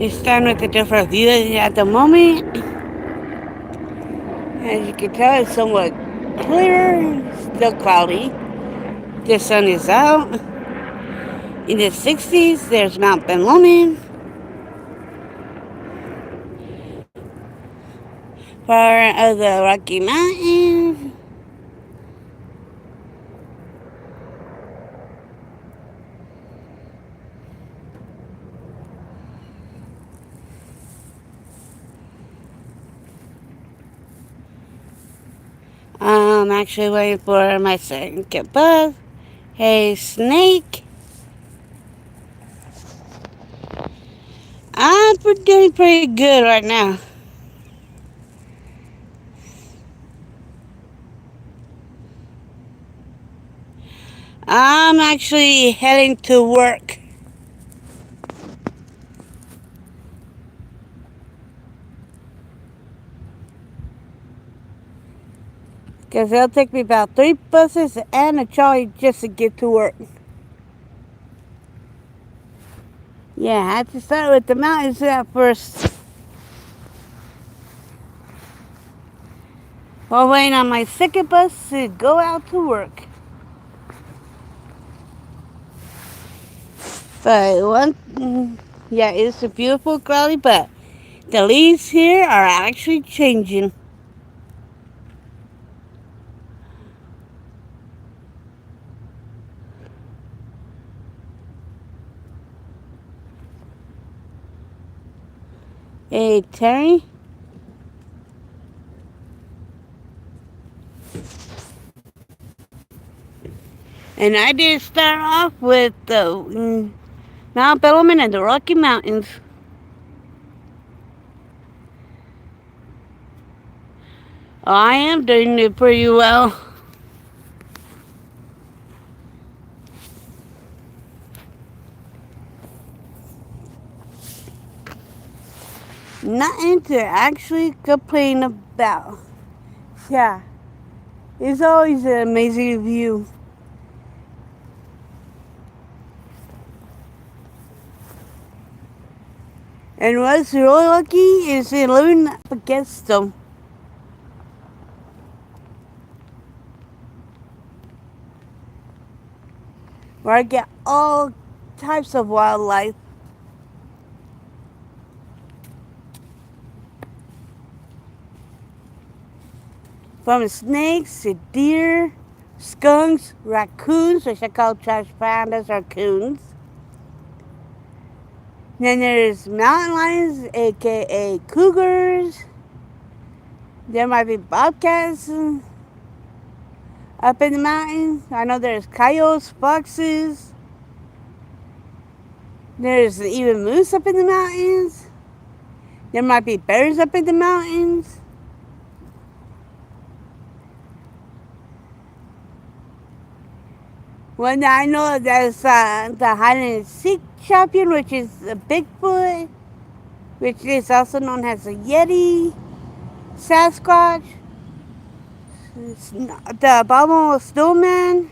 You stand with a different view at the moment. As you can tell, it's somewhat clear, still cloudy. The sun is out. In the 60s, there's Mount Ben Lomond, part of the Rocky Mountains. I'm actually waiting for my second bus. Hey, Snake. I'm doing pretty good right now. I'm actually heading to work. Because it'll take me about 3 buses and a trolley just to get to work. Yeah, I had to start with the mountains at first. While waiting on my second bus to go out to work. But yeah, it's a beautiful cloudy, but the leaves here are actually changing. Hey, Terry. And I did start off with the Mount Bellman and the Rocky Mountains. I am doing it pretty well. Nothing to actually complain about. Yeah, it's always an amazing view. And what's really lucky is living up against them. Where I get all types of wildlife. From snakes to deer, skunks, raccoons, which I call trash pandas or coons. Then there's mountain lions, aka cougars. There might be bobcats up in the mountains. I know there's coyotes, foxes. There's even moose up in the mountains. There might be bears up in the mountains. One I know there's the hide and seek champion, which is a Bigfoot, which is also known as a Yeti, Sasquatch, the abominable snowman.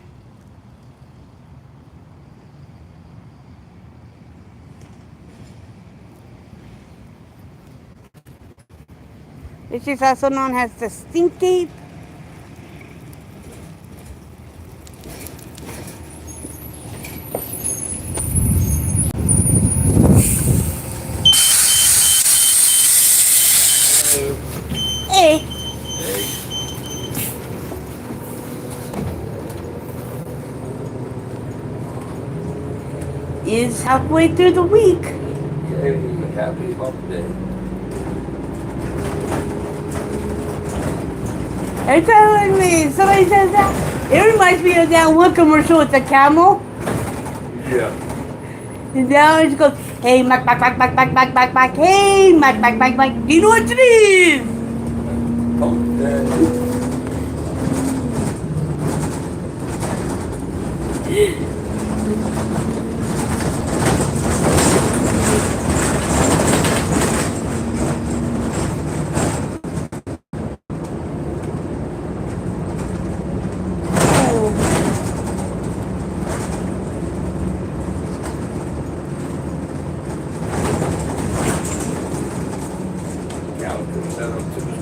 Which is also known as the stink ape. Hey. Is halfway through the week. Happy hump day. Every time somebody says that, it reminds me of that one commercial with the camel. Yeah. And now it goes, hey, Mac, Mac, Mac, Mac, Mac, Mac, Mac, Mac, hey, Mac, Mac, Mac, Mac, do you know what it is? Hump day.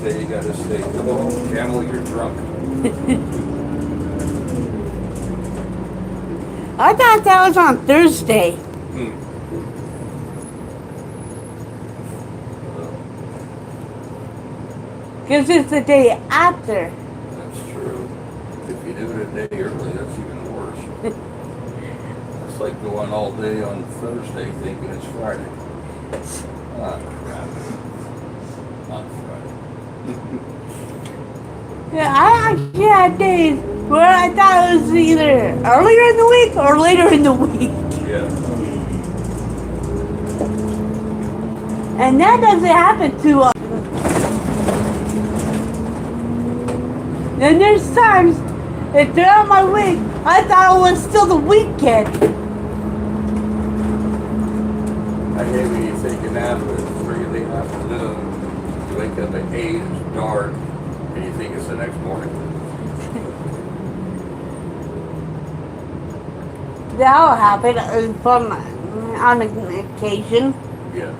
Wednesday, you gotta say, oh, Camel, you're drunk. I thought that was on Thursday. Well, Because it's the day after. that's true. If you do it a day early, that's even worse. It's like going all day on Thursday thinking it's Friday. Ah, crap. Not Friday. Yeah, I actually had days where I thought it was either earlier in the week or later in the week. Yeah. And that doesn't happen too often. Then there's times that throughout my week, I thought it was still the weekend. I hate when you take a nap at 3 in the afternoon, you wake up at 8, it's dark, and you think it's the next morning. That'll happen on occasion. Yeah.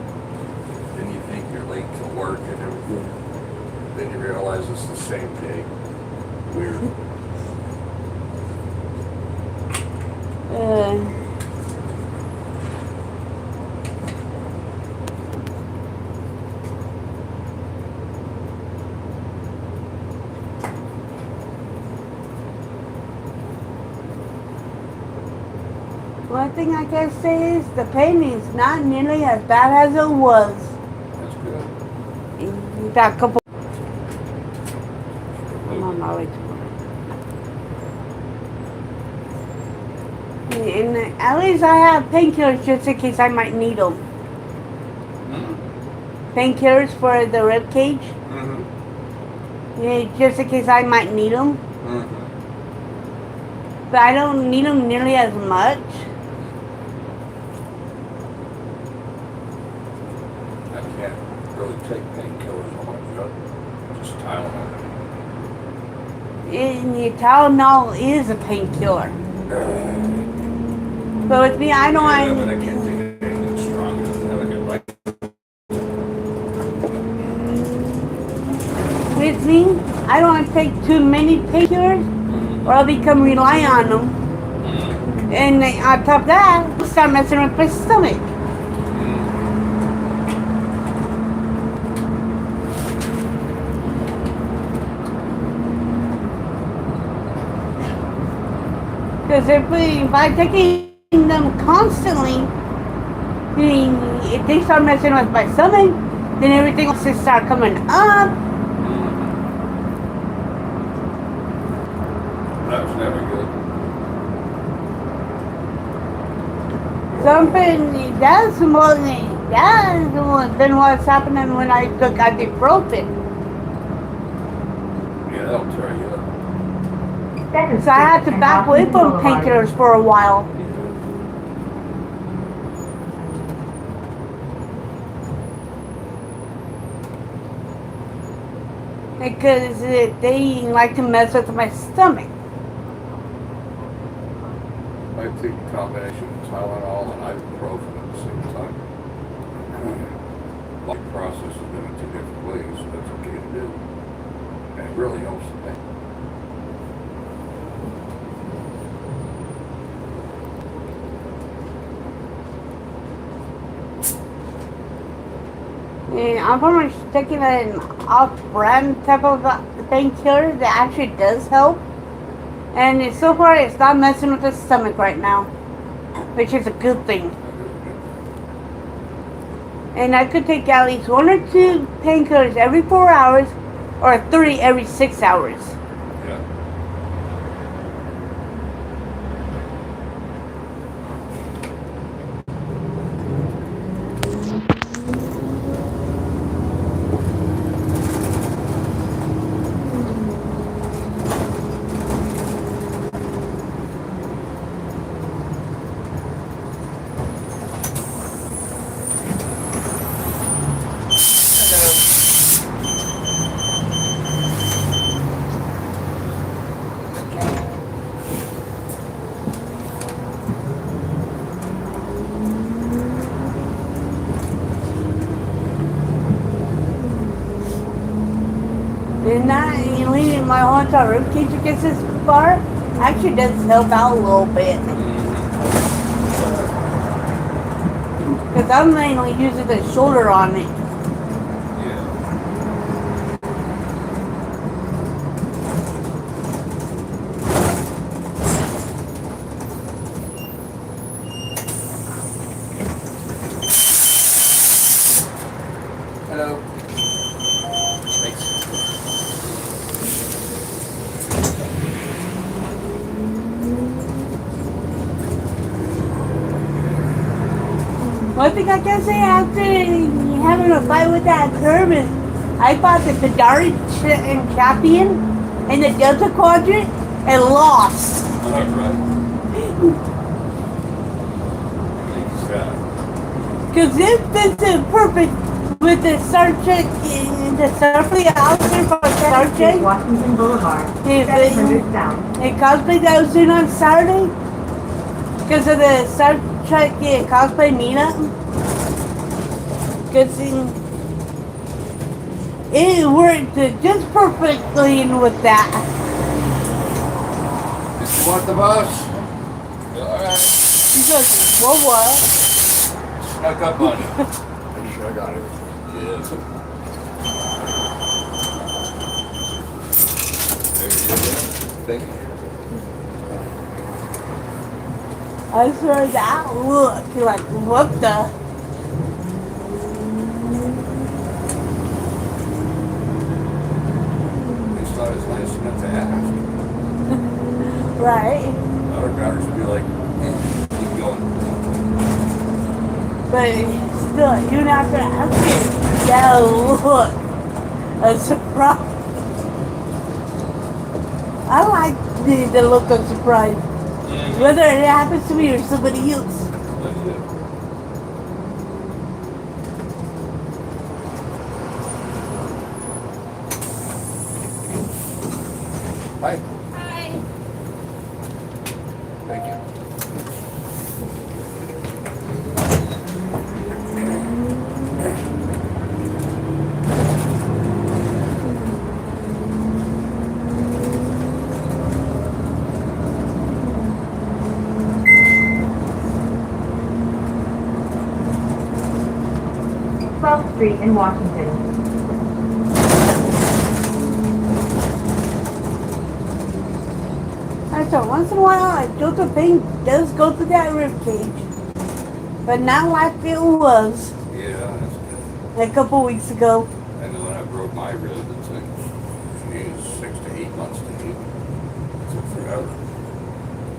Then you think you're late to work and everything. Then you realize it's the same day. Weird. One thing I can say is the pain is not nearly as bad as it was. That's good. You got a couple. I'm on my way to work. And at least I have painkillers just in case I might need them. Painkillers for the rib cage. Yeah, just in case I might need them. But I don't need them nearly as much. I can't really take painkillers on my gut. Just Tylenol. And your Tylenol is a painkiller. But with me, I don't Yeah, but I want. can't take anything strong enough to have a good life. With me, I don't want to take too many painkillers, or I'll become reliant on them. And on top of that, I'll start messing with my stomach. Because if by taking them constantly, if they start messing with my stomach, then everything else will start coming up. That's never good. Something that's been what's happening when I took ibuprofen. Yeah, that'll tear you up. So I had to back away from painkillers for a while. Because they like to mess with my stomach. I take a combination of Tylenol and ibuprofen at the same time. Body processes them in 2 different ways, so that's okay to do. And it really helps the pain. And I'm pretty much taking an off-brand type of painkiller that actually does help. And so far, it's not messing with the stomach right now, which is a good thing. And I could take at least 1 or 2 painkillers every 4 hours, or 3 every 6 hours. Yeah. And that, leaning my whole entire rib cage against this bar actually does help out a little bit. Because I'm mainly using the shoulder on it. Hello. Thanks. One thing I can say after having a fight with that curve is I fought the Kadari champion in the Delta Quadrant and lost. Alright. Because this is perfect with the Star Trek, the Starfleet outfit from Star Trek. Washington Boulevard. It 700 south. cosplay that I was doing on Saturday. Because of the Star Trek cosplay meetup. Because it worked just perfectly with that. Did you want the bus? Alright. He goes, what? Snuck up on you. Pretty sure I got it. Yes. There you go. Thank you. I swear that look, like, what the? It's not as nice enough to ask. Right. Other drivers would be like, keep going. But still, even after asking, that look, a surprise. I like the look of surprise. Whether it happens to me or somebody else. Hi. Hi. Thank you. Street in Washington. So once in a while, a jolt of pain does go through that rib cage, but not like it was Yeah, that's good. a couple weeks ago. I know when I broke my rib, it's like, geez, 6 to 8 months to heal. It took forever.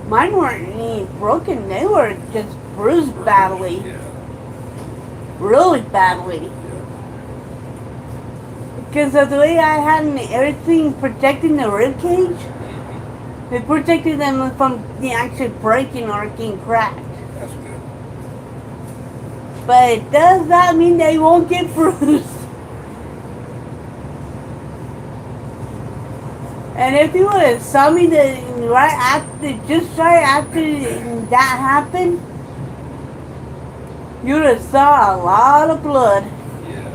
Mine weren't any broken; they were just bruised badly, Yeah. really badly. Because of the way I had everything protecting the rib cage, it protected them from the actually breaking or getting cracked. That's good. But it does not mean they won't get bruised. And if you would have saw me just right after that happened, you would have saw a lot of blood. Yeah.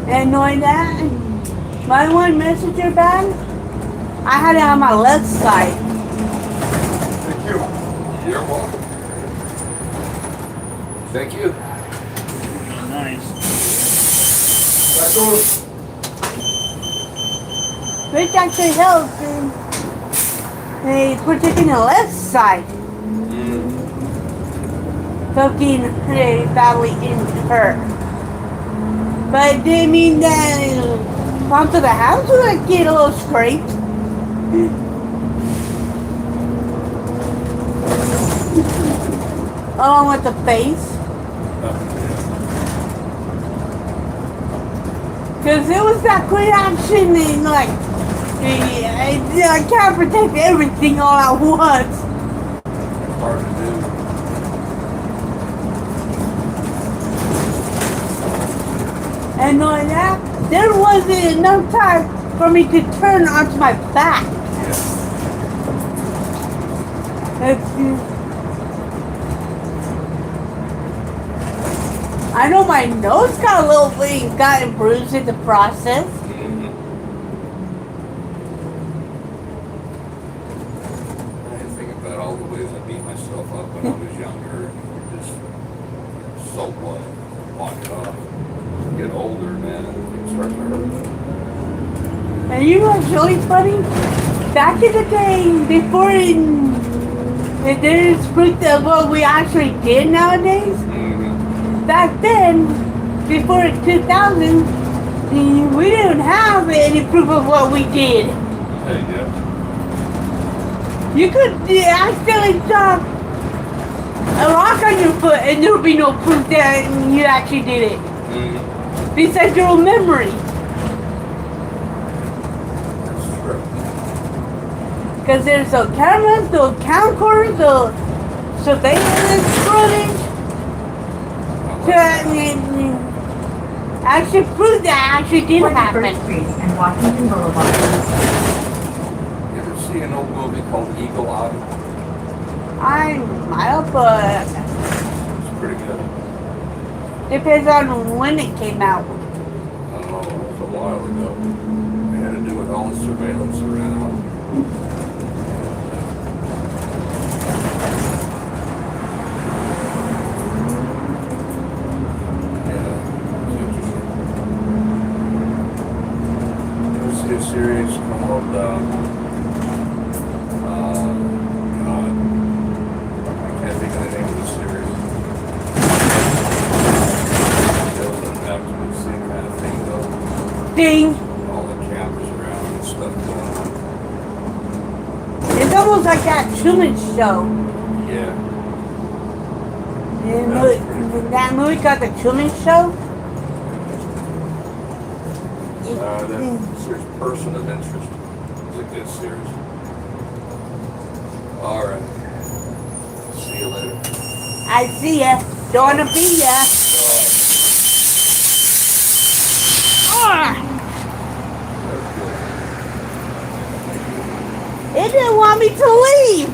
And knowing that, my one messenger bag, I had it on my left side. Thank you. You're welcome. Thank you. Nice. That goes. Which actually helps in protecting the left side. Poking badly into her. But it didn't mean that onto the house would get a little scraped. Along with the face. Because it was that quick action and like, I can't protect everything all at once. Hard to do. And knowing that, there wasn't enough time for me to turn onto my back. I know my nose got a little bit, got bruised in the process. Mm-hmm. I think about all the ways I beat myself up when I was younger. Just so what? Walk it off. Get older, man, and things start to hurt. And you know what's really funny? Back in the day, before there's fruit that what we actually did nowadays. Mm-hmm. Back then, before 2000, we didn't have any proof of what we did. Hey, yeah. You could accidentally drop a rock on your foot and there would be no proof that you actually did it. Mm-hmm. Besides your own memory. That's true. Because there's the cameras, the camcorders, the surveillance footage to actually prove that actually did 21st happen. Street and Washington Boulevard. You ever see an old movie called Eagle Eye? I might have, but It's pretty good. depends on when it came out. I don't know, it was a while ago. It had to do with all the surveillance around. Yeah, it's interesting. There was a series called, God, I can't think of the name of the series. It was an absolute same kind of thing though. Ding! All the cameras around and stuff going on. It's almost like that Truman Show. Yeah. That movie called The Truman Show. That series, Person of Interest, is a good series. All right. See you later. I see ya. Don't wanna be ya. Ah! It didn't want me to leave.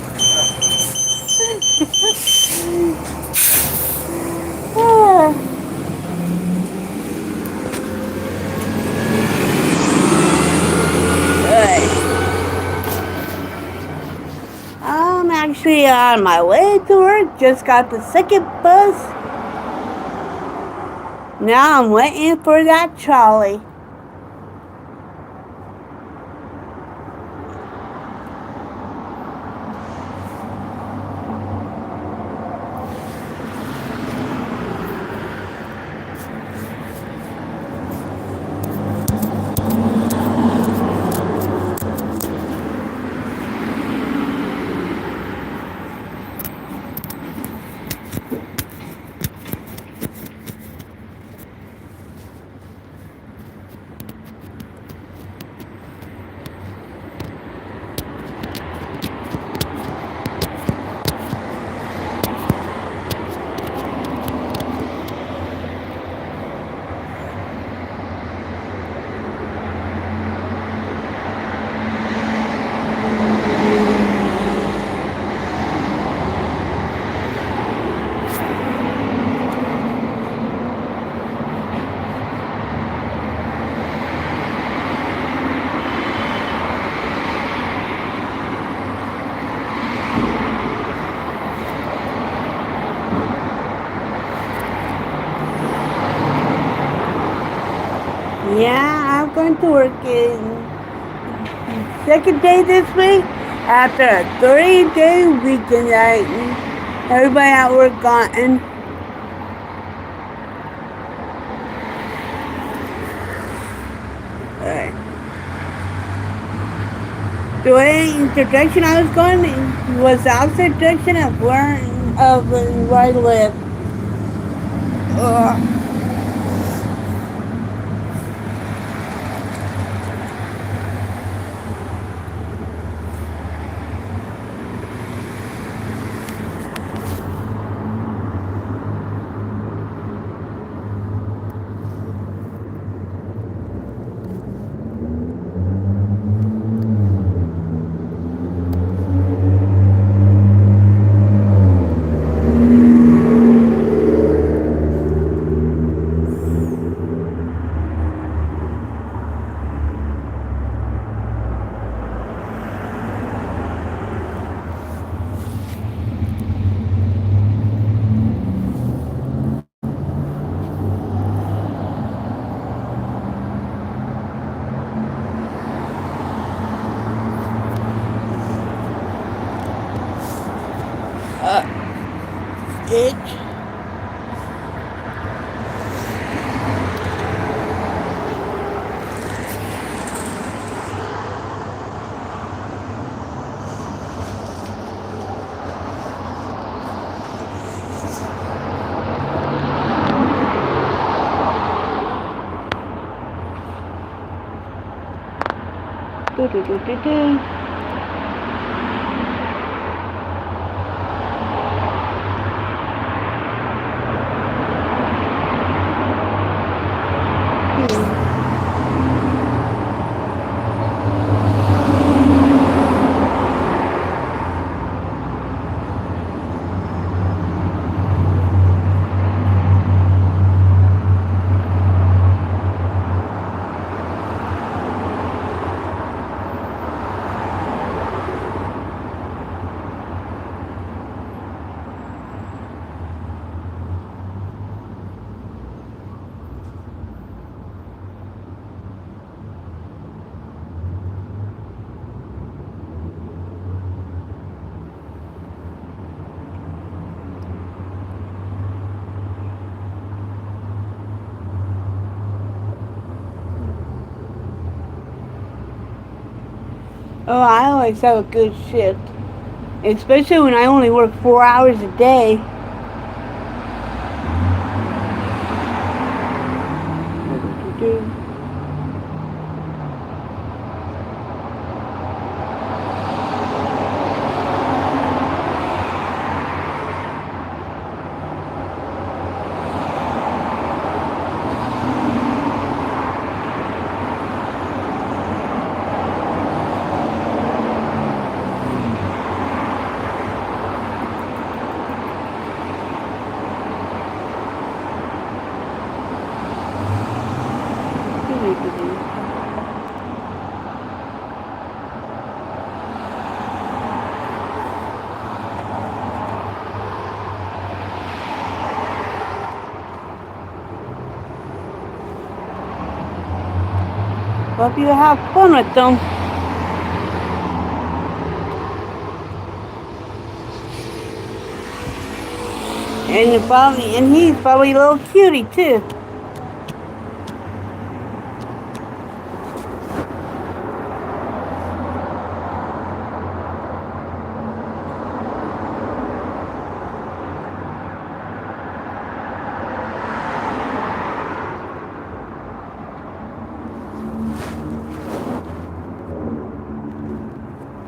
Ah. Good. I'm actually on my way to work. Just got the second bus. Now I'm waiting for that trolley. Yeah, I'm going to work in second day this week after a 3-day weekend. Everybody at work gone. Alright. The way introduction I was going was the opposite direction of where I live. Ugh. Itch. Do do do do do. Oh, I always have a good shift. Especially when I only work 4 hours a day. Hope you have fun with them. And he's probably a little cutie too.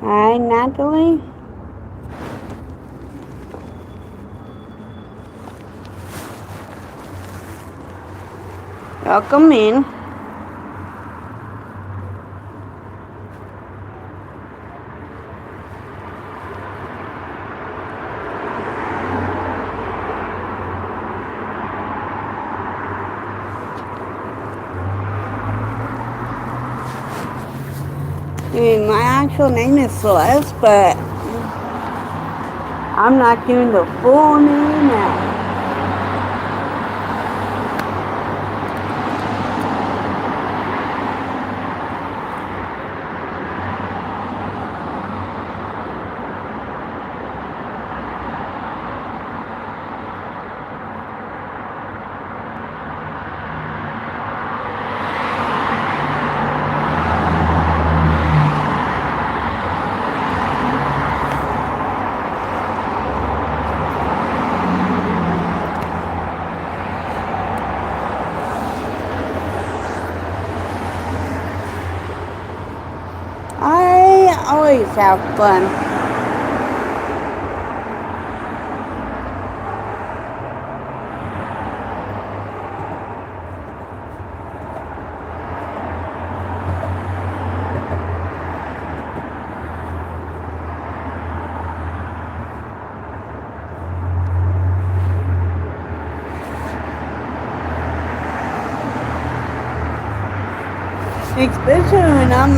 Hi, Natalie. Welcome in. And my actual name is Celeste, but I'm not giving the full name now. I always have fun. Especially when I'm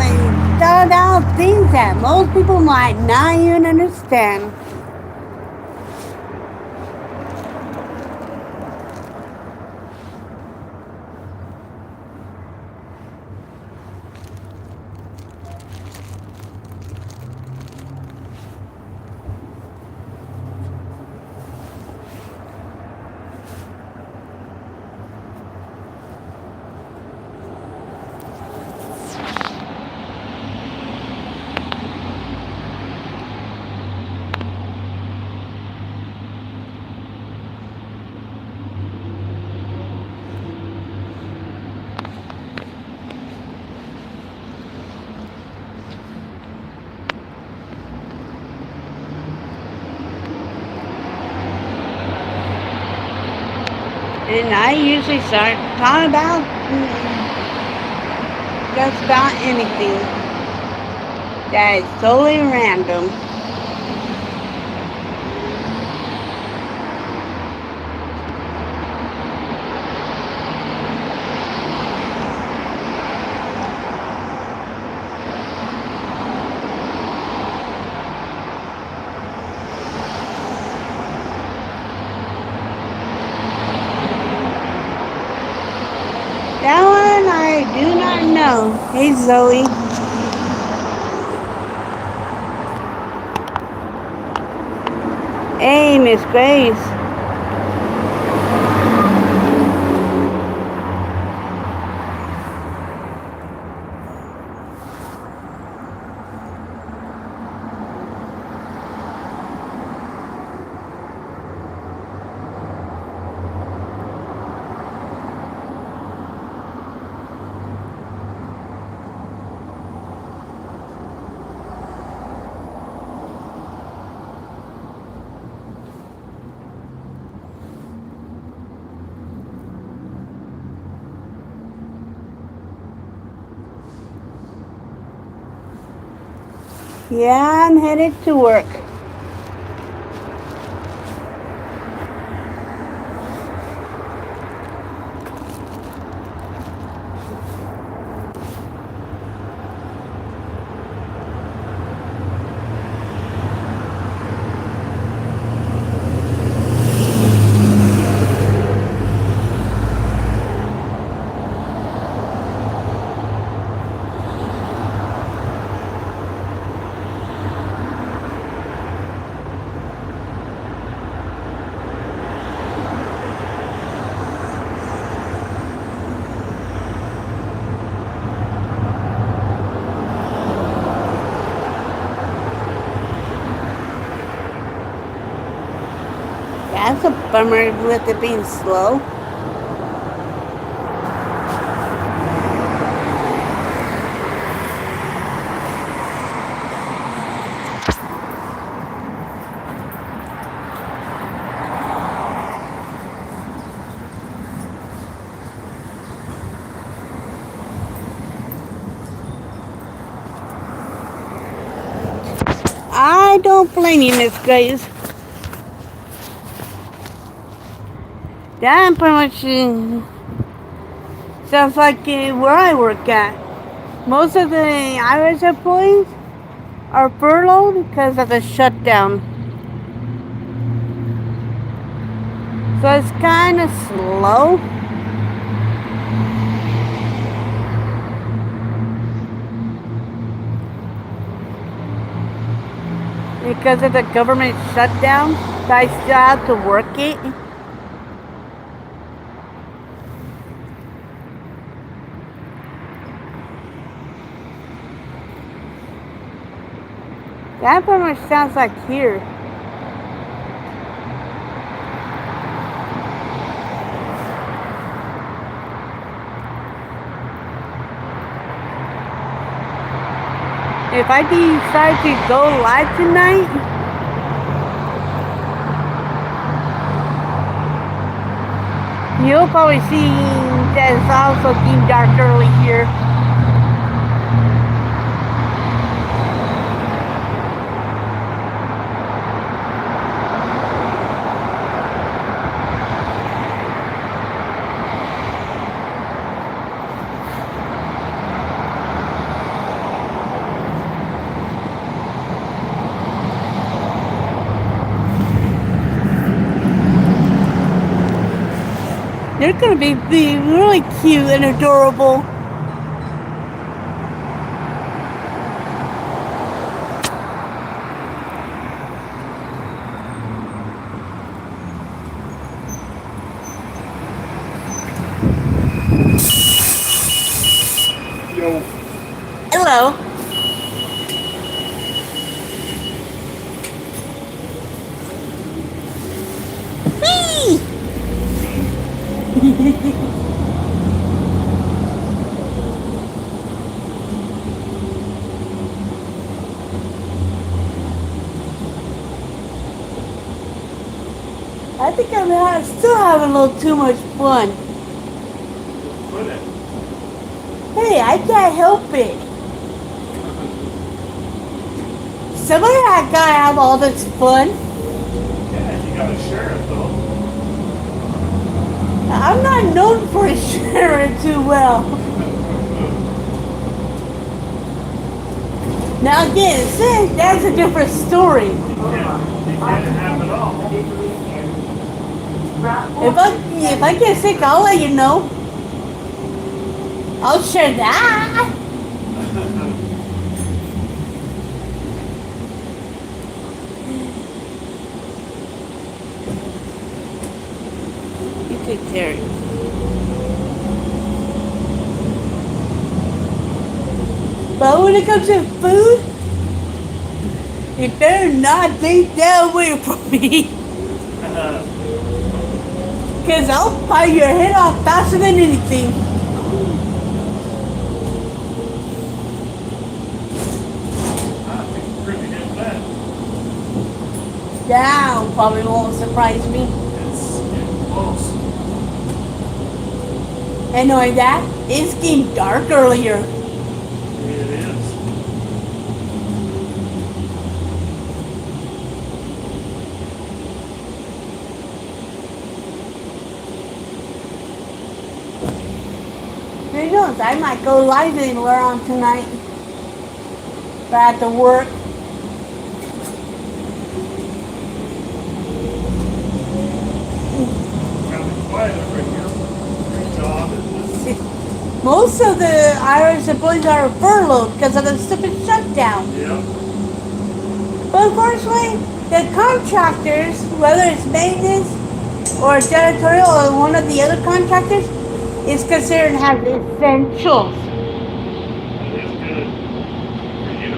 thought out things that most people might not even understand. And I usually start talking about just about anything that is totally random. That one I do not know. Hey Zoe. Hey Miss Grace. Yeah, I'm headed to work. That's a bummer with it being slow. I don't blame you, Miss Grace. That pretty much sounds like where I work at. Most of the Irish employees are furloughed because of the shutdown. So it's kind of slow. Because of the government shutdown, so I still have to work it. That pretty much sounds like here. If I decide to go live tonight, you'll probably see that it's also getting dark early here. They're gonna be really cute and adorable. Yo. Hello. Whee! I think still having a little too much fun. Put it. Hey, I can't help it. Somebody gotta have all this fun. Yeah, you gotta share it though. I'm not known for sharing too well. Now again, see, that's a different story. You can't have it all. If I get sick, I'll let you know. I'll share that. You could carry. But when it comes to food, you better not take that away from me. Because I'll bite your head off faster than anything. I think pretty good bet. That probably won't surprise me. It's getting close. And knowing that, it's getting dark earlier. It is. Who knows, I might go live anywhere on tonight. But I have to work. Kind of quiet over here. Great job. Most of the Irish employees are furloughed because of the stupid shutdown. Yep. But unfortunately, the contractors, whether it's maintenance or janitorial or one of the other contractors, is considered as essentials. That is good. For you.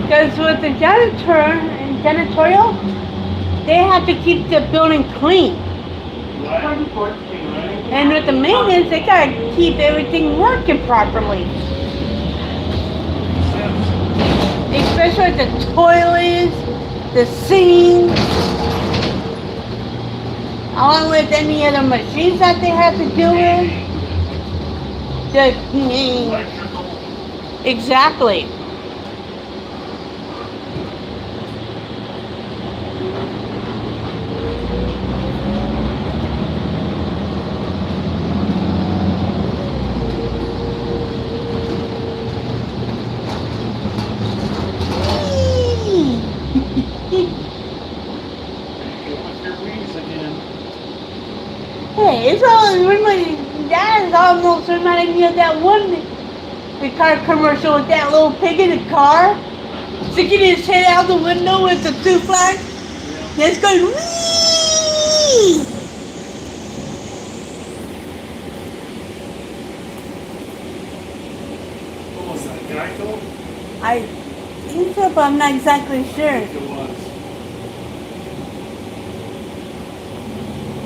Because with the janitor and janitorial, they have to keep the building clean. Right. And with the maintenance, they gotta keep everything working properly. Especially the toilets, the sinks, along with any other machines that they have to deal with. Electrical. Exactly. With your wings again. Hey, it's that is almost reminding me of that one the car commercial with that little pig in the car sticking his head out the window with the two flags. And it's going wee. What was that, Geico? I think so, but I'm not exactly I sure. think it was.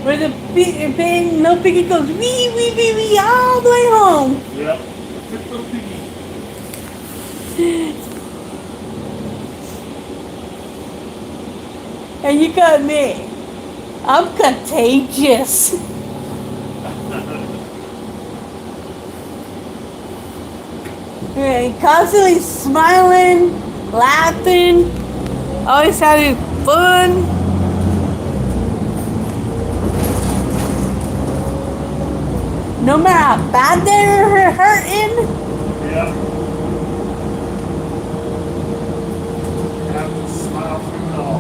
Where the big little piggy goes wee wee wee wee all the way home. Yep. Quick little piggy. And you got me. I'm contagious. Yeah, constantly smiling, laughing, always having fun. No matter how bad they're hurting. Yep. Have to smile through it all.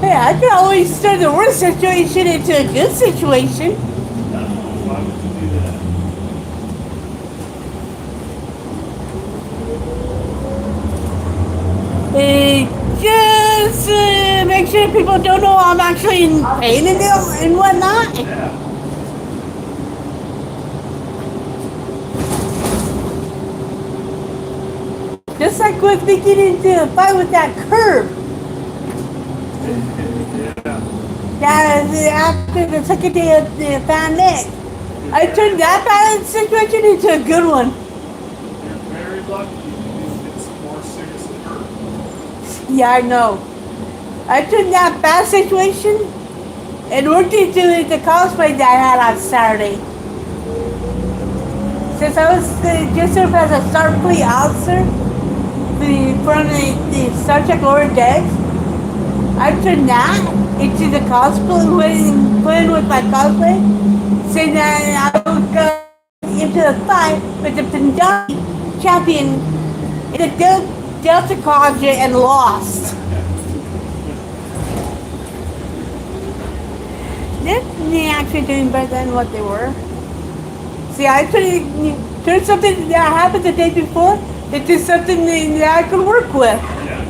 Hey, I can always turn the worst situation into a good situation. Why would you do that? Just make sure people don't know I'm actually in pain and whatnot. Yeah. Just like with me getting into a fight with that curb. Yeah. After the second day of the fan neck. I turned that bad situation into a good one. You're very lucky you didn't get some more seriously hurt. Yeah, I know. I took that bad situation and worked into the cosplay that I had on Saturday. Since I was just served as a Starfleet officer from the Star Trek Lower Decks, I turned that into the cosplay, playing with my cosplay, saying that I would go into the fight with the Punjabi champion in the Delta Quadrant and lost. They're actually doing better than what they were. See, I turned something that happened the day before into something that I could work with. Yeah.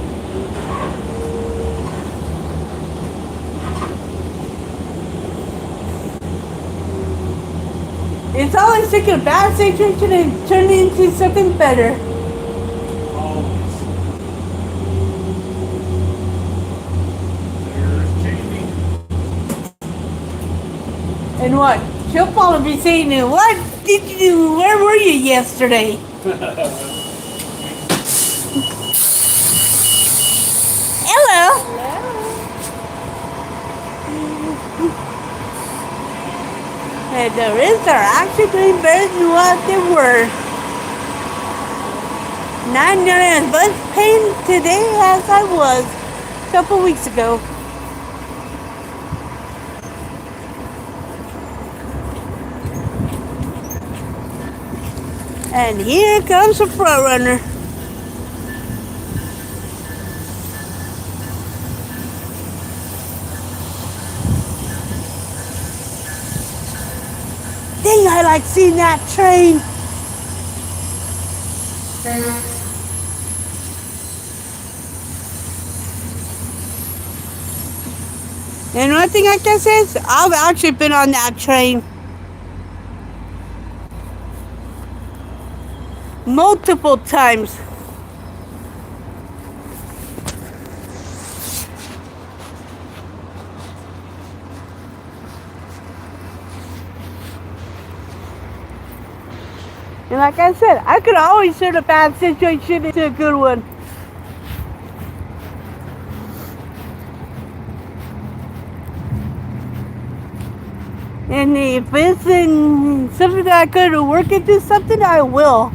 It's always taking a bad situation and turning it into something better. Always. There's Jamie. And what? She'll probably be saying, what did you do? Where were you yesterday? Hello. And the Riz are actually doing better than what they were. Not nearly as much pain today as I was a couple weeks ago. And here comes the front runner. Dang, I like seeing that train. And one thing I can say is I've actually been on that train multiple times. And like I said, I could always turn a bad situation into a good one. And if it's in something that I could work into something, I will.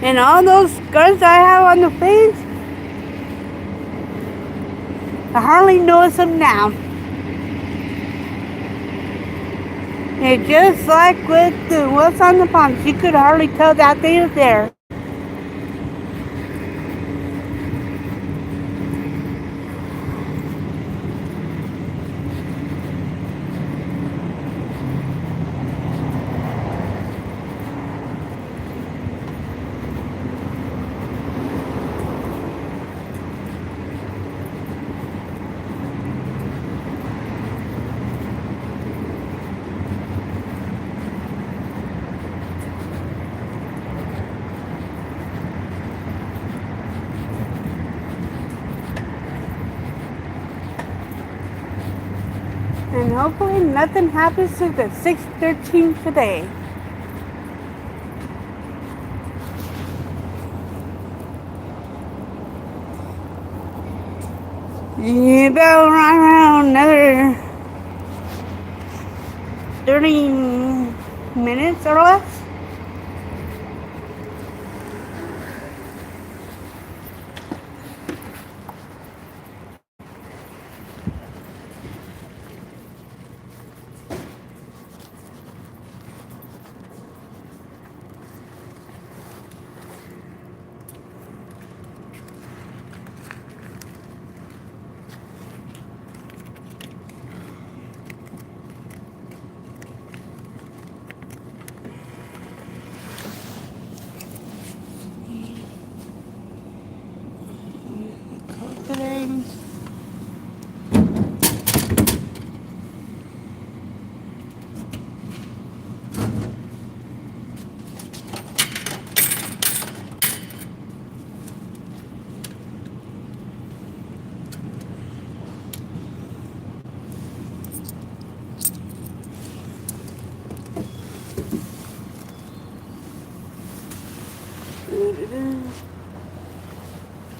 And all those scars I have on the face, I hardly notice them now. And just like with what's on the palms, you could hardly tell that they were there. And hopefully nothing happens to the 613 today. About around another 30 minutes or less.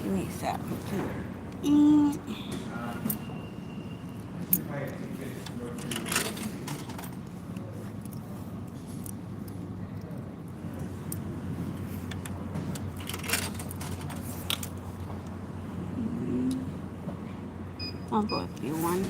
Give me some. I'll go with you one.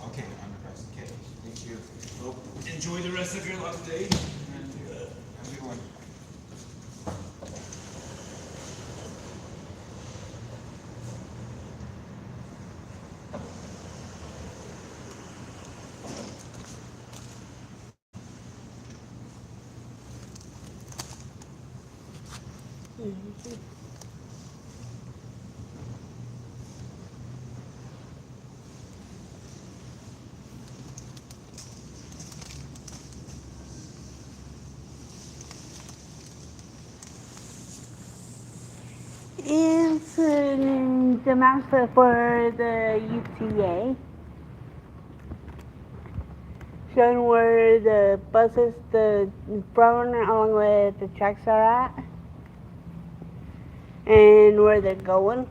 Okay, I'm impressed. Okay, thank you. Well, enjoy the rest of your last day, and have a good one. Is the map for the UTA showing where the buses, the front along with the tracks are at, and where they're going?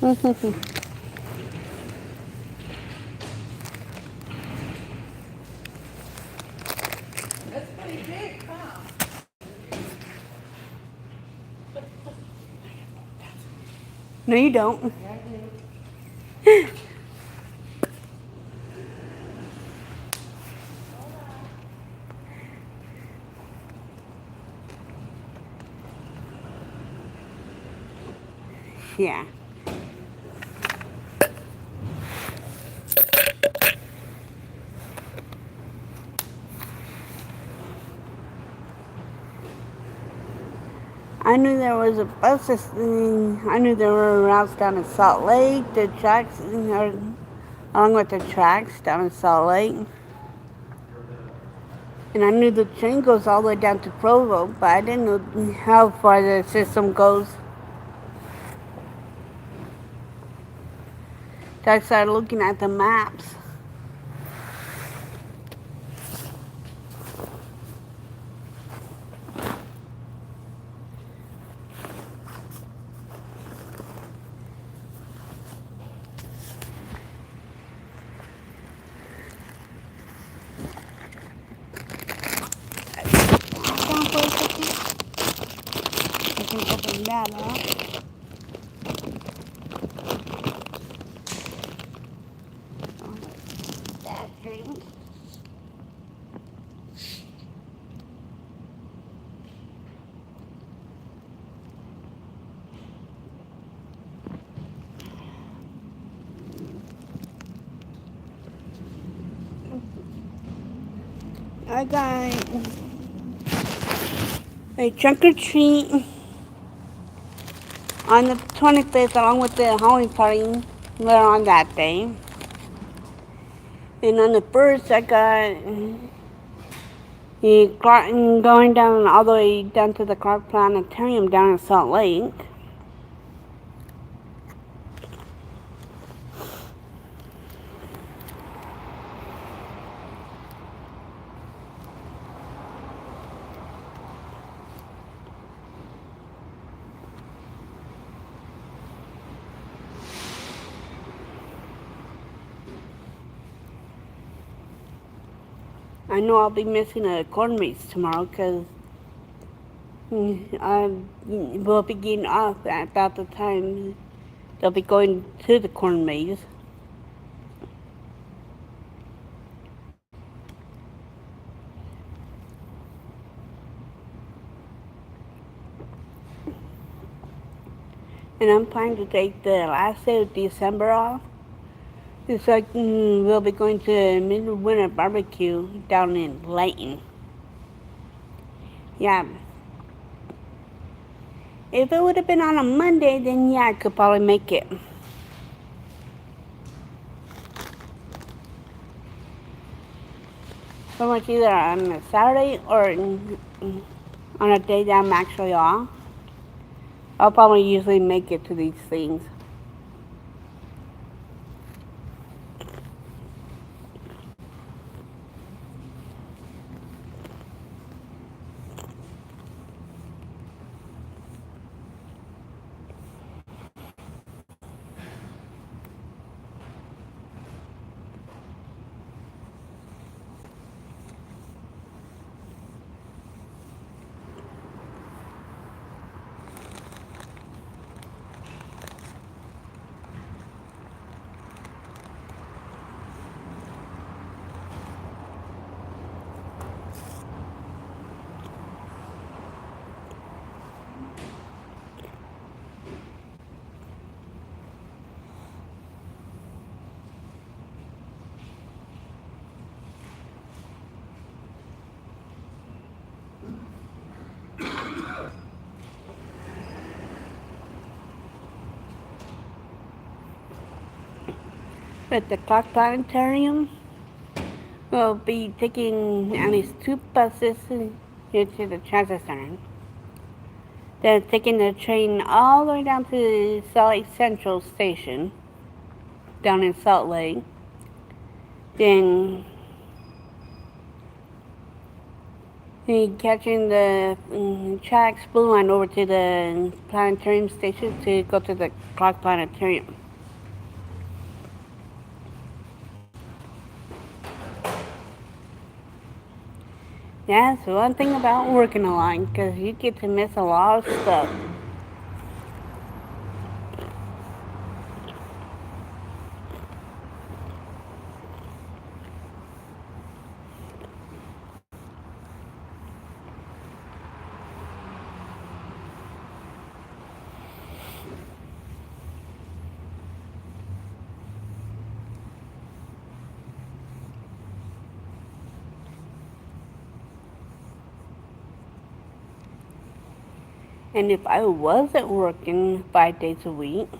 That's pretty big, huh? No, you don't. Yeah. I knew there was a bus system. I knew there were routes down in Salt Lake, the tracks, along with the tracks down in Salt Lake. And I knew the train goes all the way down to Provo, but I didn't know how far the system goes. So I started looking at the maps. Down for a second. I can open that up. That drink. I got a trunk or treat on the 25th along with the Halloween party later on that day. And on the 1st, I got Going down all the way down to the Clark Planetarium down in Salt Lake. I know I'll be missing a corn maze tomorrow because I will be getting off at about the time they'll be going to the corn maze. And I'm planning to take the last day of December off. It's like we'll be going to Midwinter Barbecue down in Layton. Yeah. If it would have been on a Monday, then yeah, I could probably make it. So much either on a Saturday or on a day that I'm actually off. I'll probably usually make it to these things. At the Clark Planetarium, we'll be taking at least 2 buses here to the transit center. Then taking the train all the way down to Salt Lake Central Station, down in Salt Lake. Then catching the tracks blue line over to the planetarium station to go to the Clark Planetarium. That's one thing about working a line, because you get to miss a lot of stuff. And if I wasn't working 5 days a week,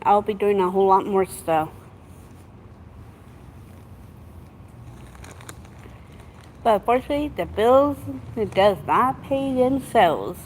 I'll be doing a whole lot more stuff. But fortunately, the bills, it does not pay themselves.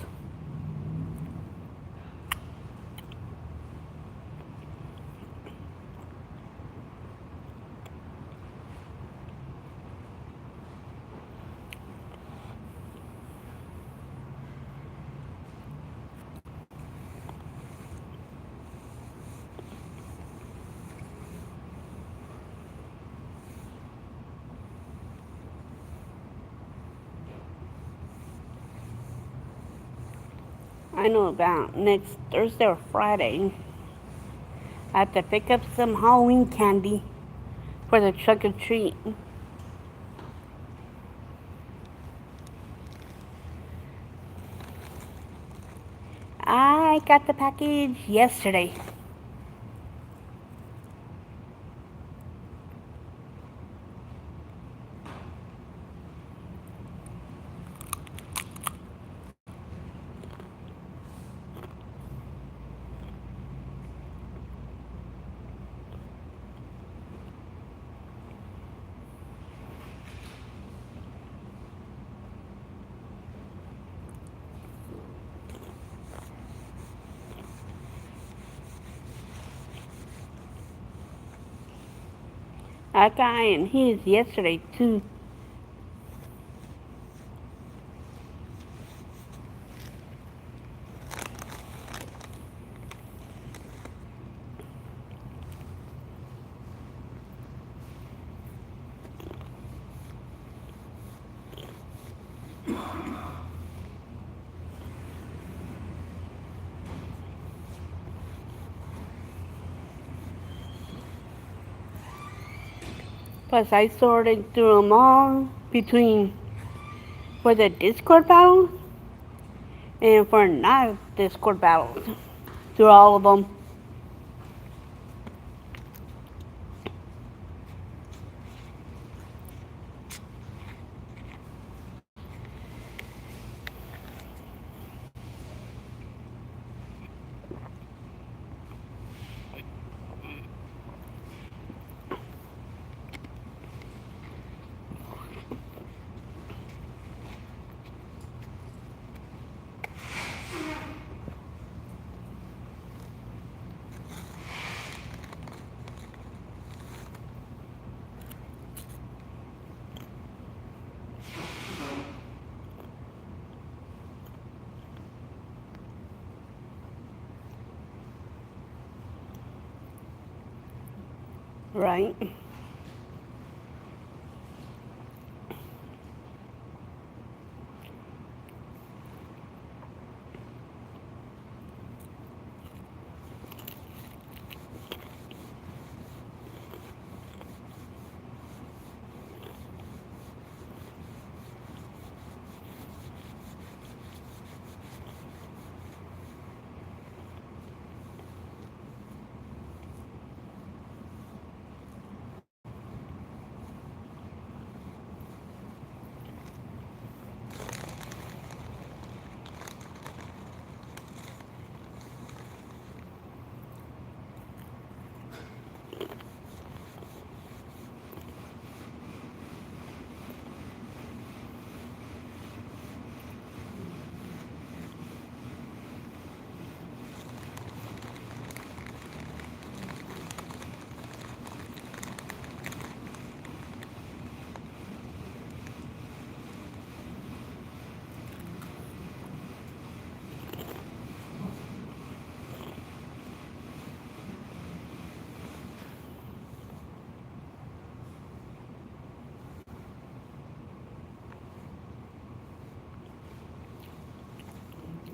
I know about next Thursday or Friday, I have to pick up some Halloween candy for the trick or treat. I got the package yesterday. I got in his yesterday too. Plus, I sorted through them all between for the Discord battles and for not Discord battles. Through all of them. Right.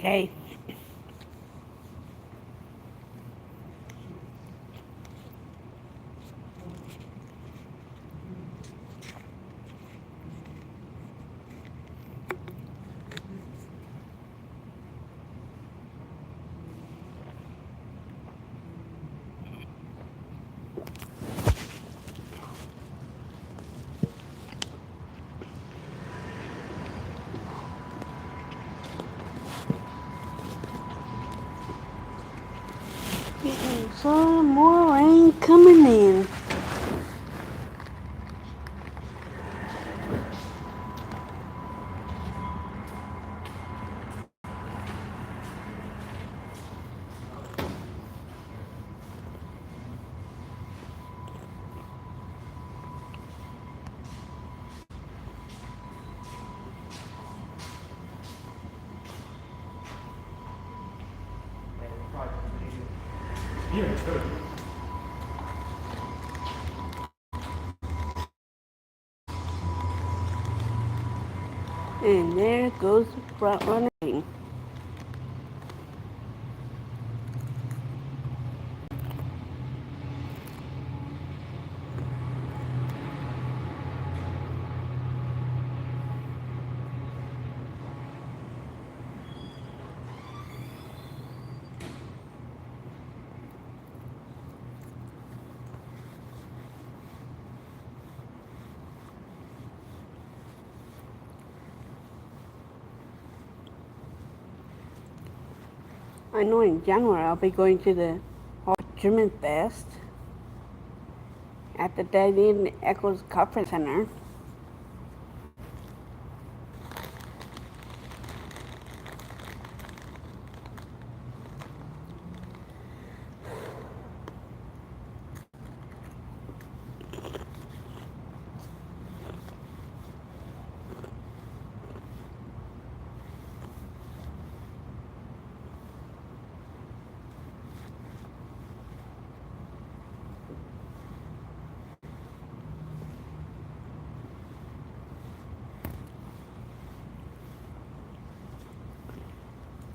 Okay. Getting some more rain coming in. Yeah, it's good. And there goes the front runner. I know in January I'll be going to the German Fest at the David Eccles Conference Center.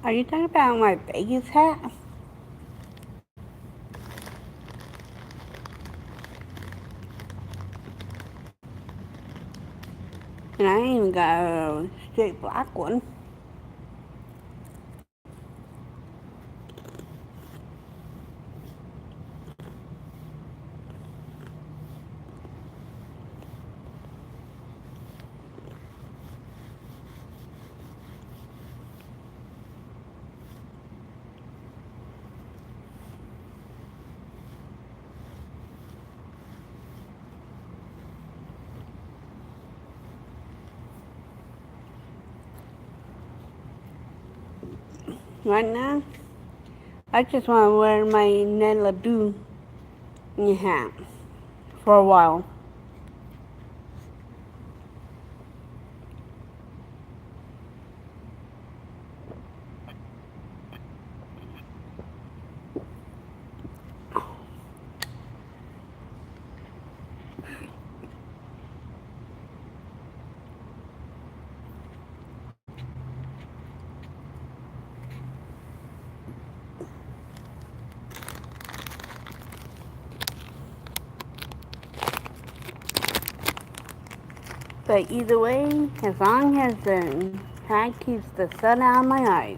Are you talking about my Vegas hat? And I ain't even got a straight black one. Right now, I just want to wear my Neladu hat for a while. But either way, as long as the hat keeps the sun out of my eyes.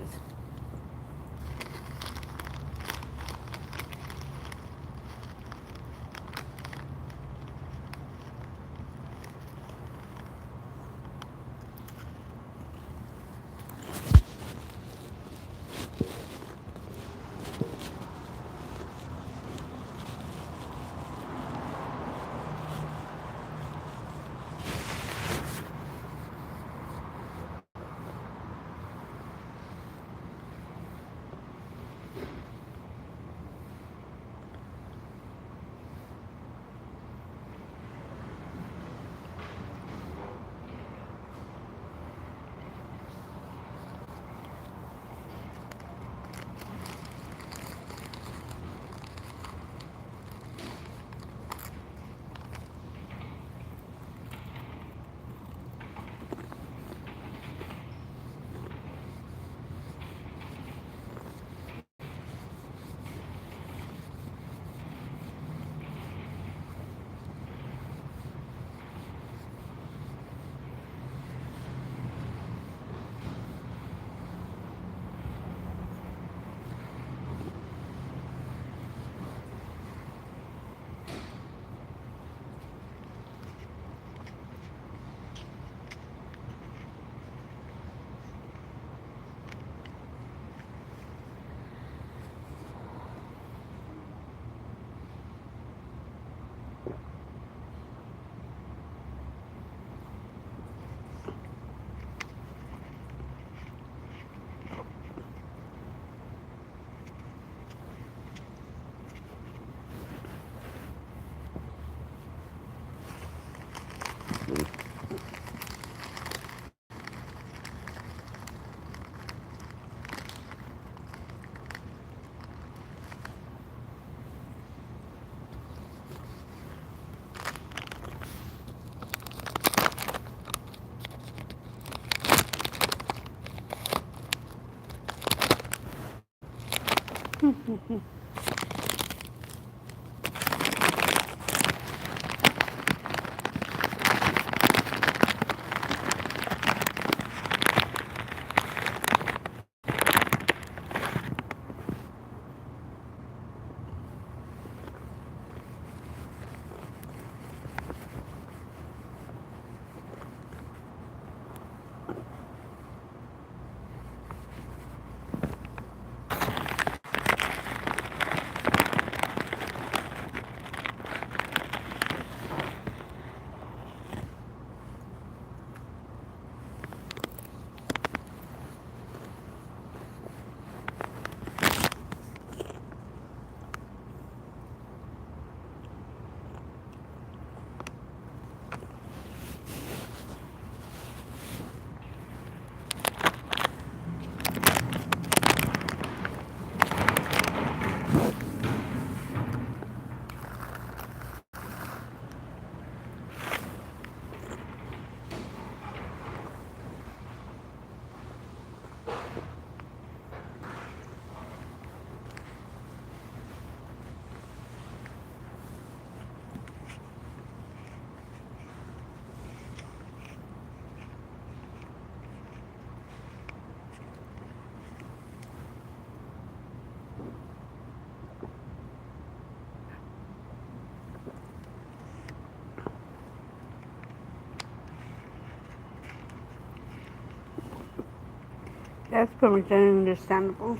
That's pretty much understandable.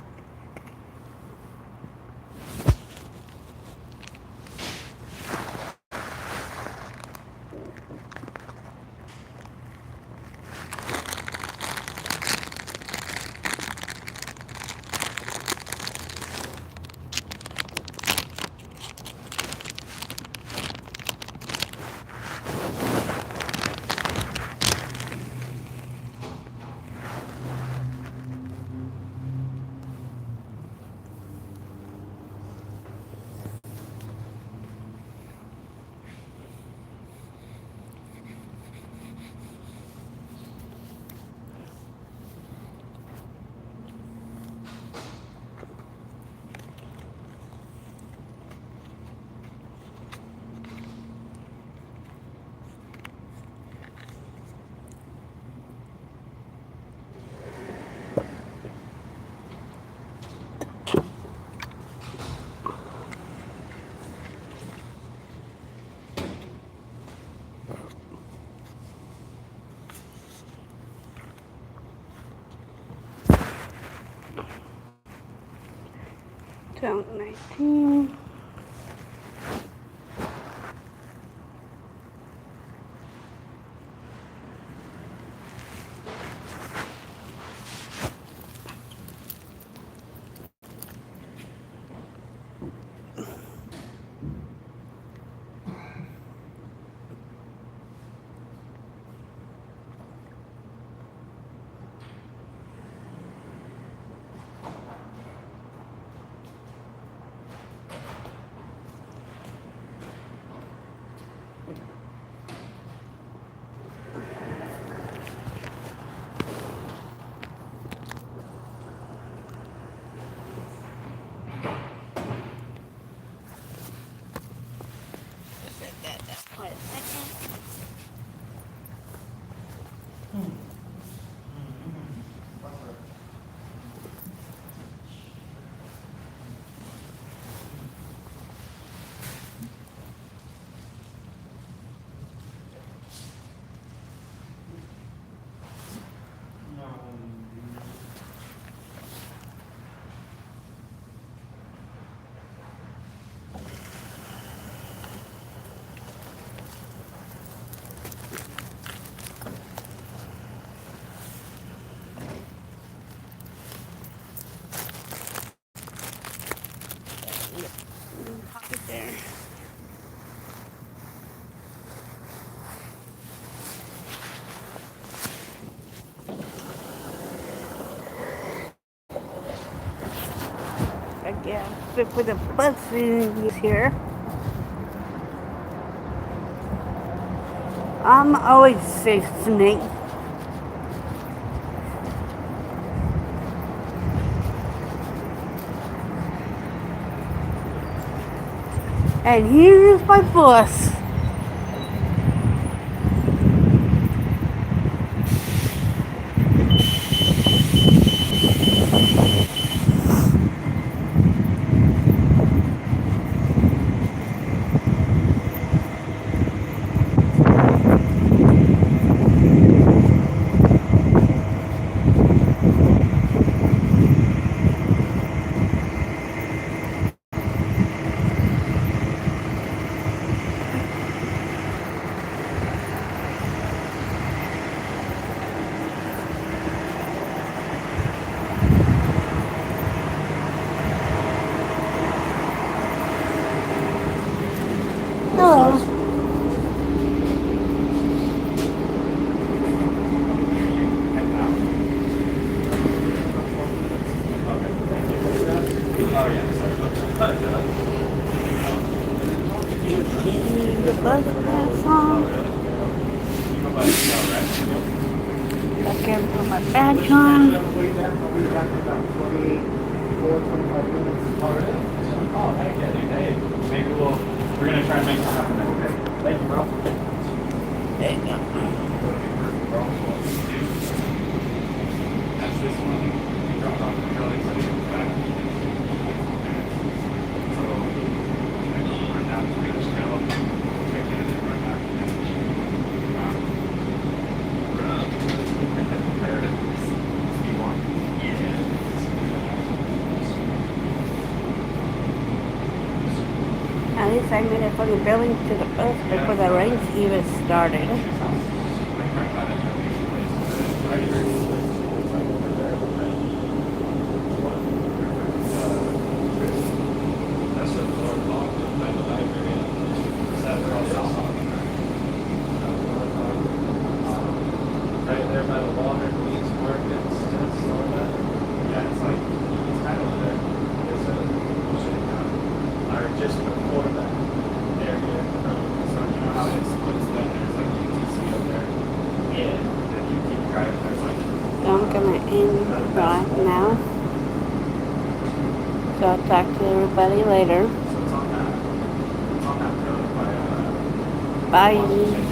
So 19. Pop it there. I guess fit for the buses here. I'm always safe, Snake. And here's my bus. Hello. The bus pass on. I can put my badge on. Oh, heck yeah, dude. Hey, maybe we're gonna try and make that happen then, okay? Thank you, bro. There you go. That's this one. We dropped off the Charlie, so it's back. So, run down to the scale, check in, and then run back. There it is. Speed one. guess I made a funny billing to the bus before the rains even started. Right there by the water, Leeds Markets, that's all that. Yeah, it's like, it's kind of there. There's a or just before that area. So you know how it splits then there's like UTC up there. Yeah. And you keep driving, there's like So I'm gonna end right now. So I'll talk to everybody later. so it's on that road by Bye.